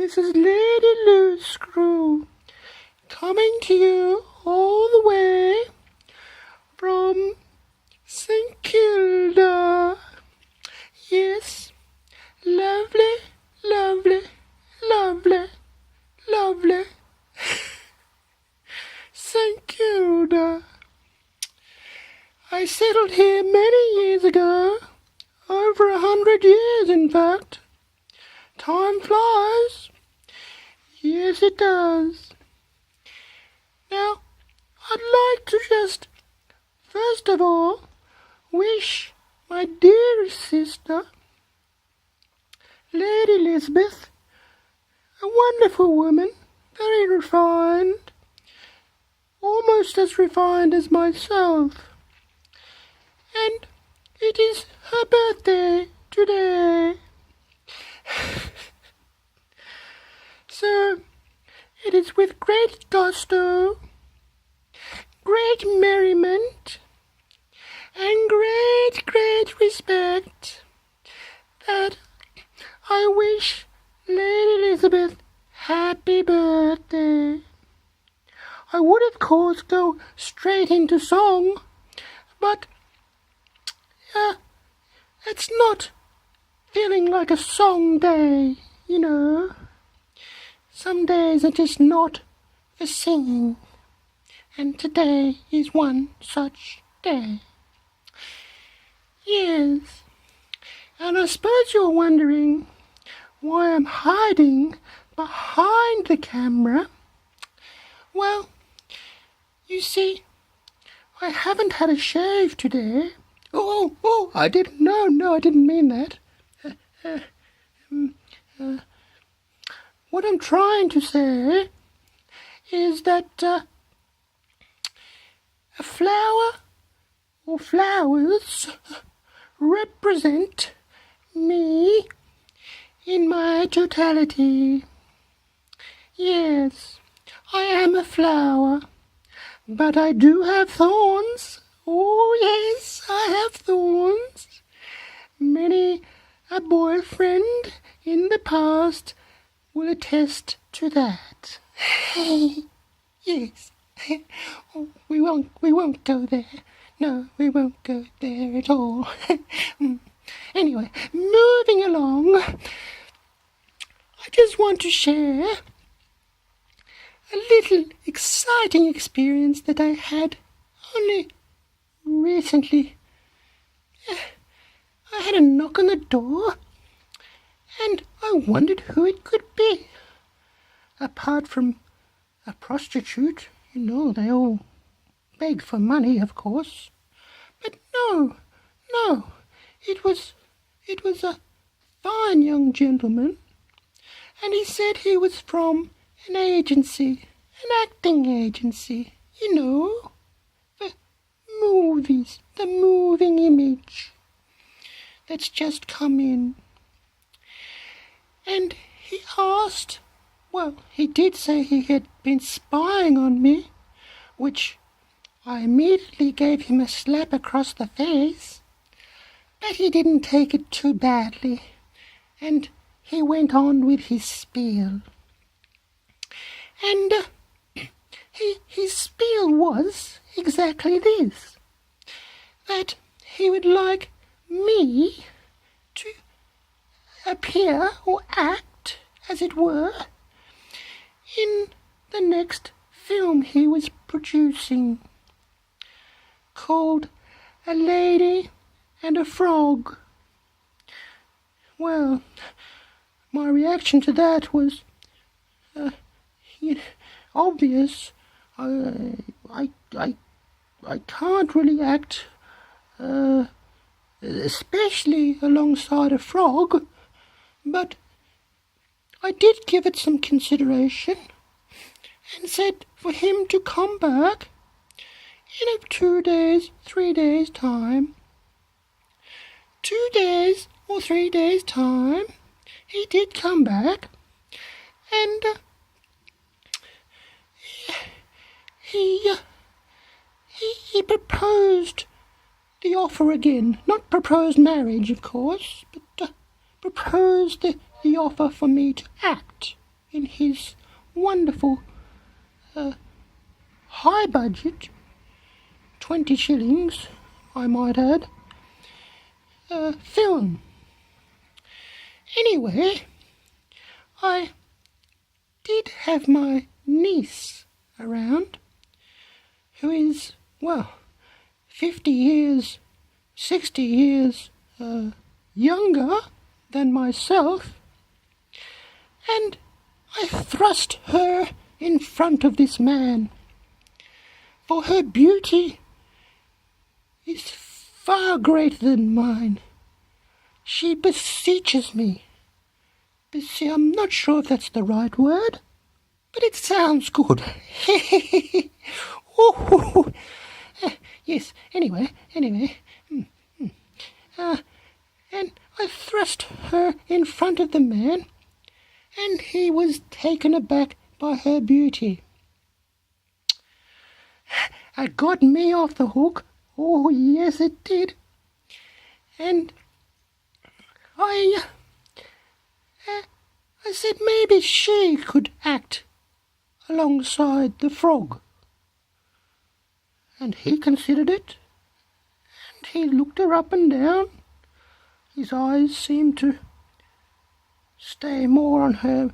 This is Lady Loosescrew coming to you all the way from St. Kilda. Yes, lovely, lovely, lovely, lovely St. Kilda. I settled here many years ago, over 100 years in fact. Time flies. Yes, it does. Now, I'd like to just, first of all, wish my dearest sister, Lady Elizabeth, a wonderful woman, very refined, almost as refined as myself. And it is her birthday today. So, it is with great gusto, great merriment, and great respect that I wish Lady Elizabeth happy birthday. I would, of course, go straight into song, but it's not feeling like a song day, you know. Some days are just not for singing, and today is one such day. Yes, and I suppose you're wondering why I'm hiding behind the camera. Well, you see, I haven't had a shave today. Oh, I didn't, no, I didn't mean that. What I'm trying to say is that a flower or flowers represent me in my totality. Yes, I am a flower, but I do have thorns. Oh yes, I have thorns. Many a boyfriend in the past will attest to that. Yes. Oh, we won't go there. No, we won't go there at all. Anyway, moving along, I just want to share a little exciting experience that I had only recently. I had a knock on the door, and I wondered who it could be. Apart from a prostitute, you know, they all beg for money, of course. But no, it was a fine young gentleman, and he said he was from an agency, an acting agency, you know, the movies, the moving image that's just come in. And he asked, well, he did say he had been spying on me, which I immediately gave him a slap across the face, but he didn't take it too badly, and he went on with his spiel. And his spiel was exactly this, that he would like me to appear or act, as it were, in the next film he was producing, called A Lady and a Frog. Well, my reaction to that was obvious. I can't really act, especially alongside a frog, but I did give it some consideration and said for him to come back in 2 days, 3 days time. 2 days or 3 days time, he did come back, and he proposed the offer again. Not proposed marriage, of course, but proposed the offer for me to act. in his wonderful high budget, 20 shillings, I might add, film. Anyway, I did have my niece around, who is, 50 years, 60 years younger than myself, and I thrust her in front of this man, for her beauty is far greater than mine. She beseeches me. I'm not sure if that's the right word, but it sounds good. Ooh. Yes, anyway. And I thrust her in front of the man, and he was taken aback by her beauty. It got me off the hook. Oh, yes, it did. And I said maybe she could act alongside the frog. And he considered it, and he looked her up and down. His eyes seemed to stay more on her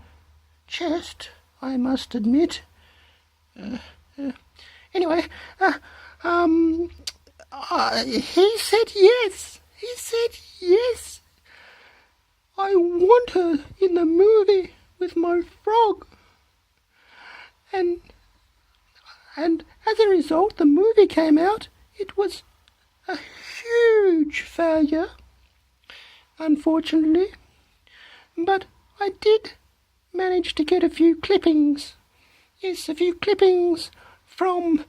chest, I must admit. Anyway, he said yes. I want her in the movie with my frog. And as a result, the movie came out. It was a huge failure, unfortunately. But I did manage to get a few clippings. Yes, a few clippings from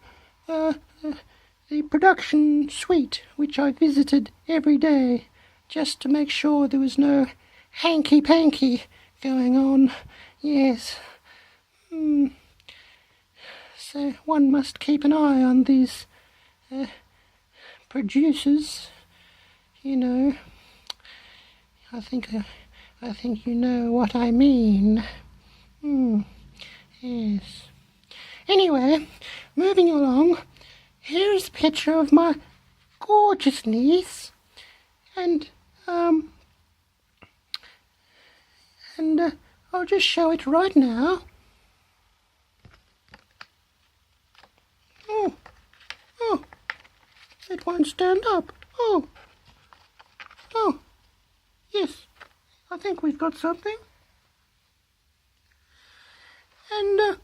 the production suite, which I visited every day, just to make sure there was no hanky-panky going on. Yes. So one must keep an eye on these producers, you know. I think you know what I mean. Yes. Anyway, moving along, here's a picture of my gorgeous niece, and I'll just show it right now. Oh, it won't stand up. Oh, yes, I think we've got something. And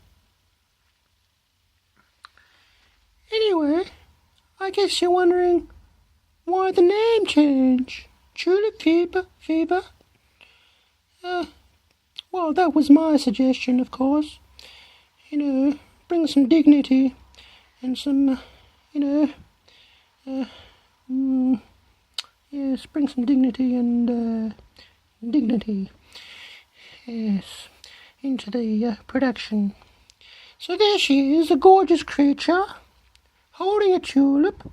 anyway, I guess you're wondering why the name change. Tulip fever. Well, that was my suggestion, of course. You know, bring some dignity and some, yes, bring some dignity and yes, into the production. So there she is, a gorgeous creature, holding a tulip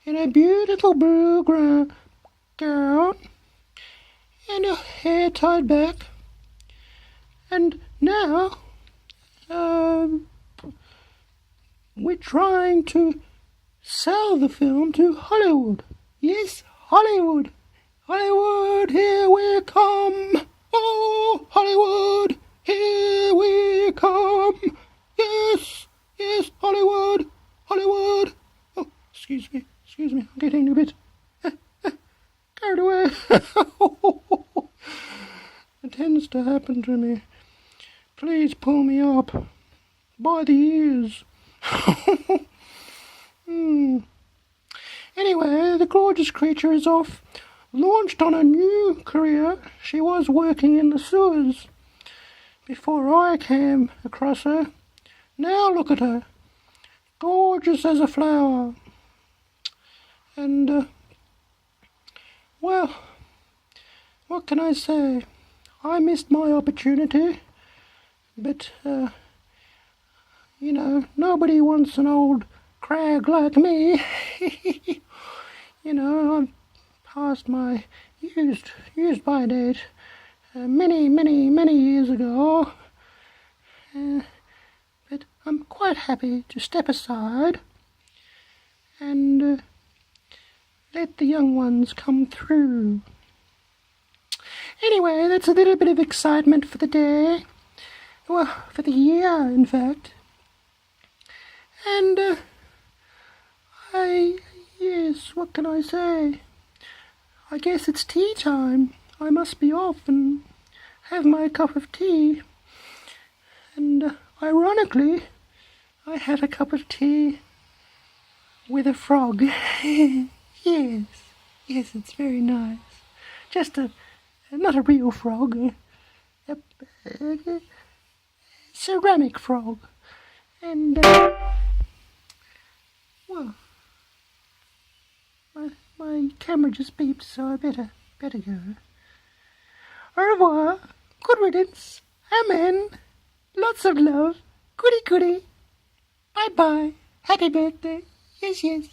in a beautiful blue gown and her hair tied back. And now we're trying to sell the film to Hollywood. Yes, Hollywood. Hollywood, here we come. Oh, Hollywood, here we come. Yes, Hollywood. Oh, excuse me, I'm getting a bit carried away. It tends to happen to me. Please pull me up by the ears. Anyway, the gorgeous creature is off, launched on a new career. She was working in the sewers before I came across her. Now look at her, gorgeous as a flower. And, well, what can I say? I missed my opportunity, but, nobody wants an old crag like me. I'm past my used by date many years ago. But I'm quite happy to step aside and let the young ones come through. Anyway, that's a little bit of excitement for the day. Well, for the year, in fact. And, yes, what can I say? I guess it's tea time. I must be off and have my cup of tea. And, ironically, I had a cup of tea with a frog. Yes, it's very nice. Just not a real frog, a ceramic frog. And, well, my camera just beeped, so I better go. Au revoir, good riddance, amen, lots of love, goody goody, bye bye, happy birthday, yes.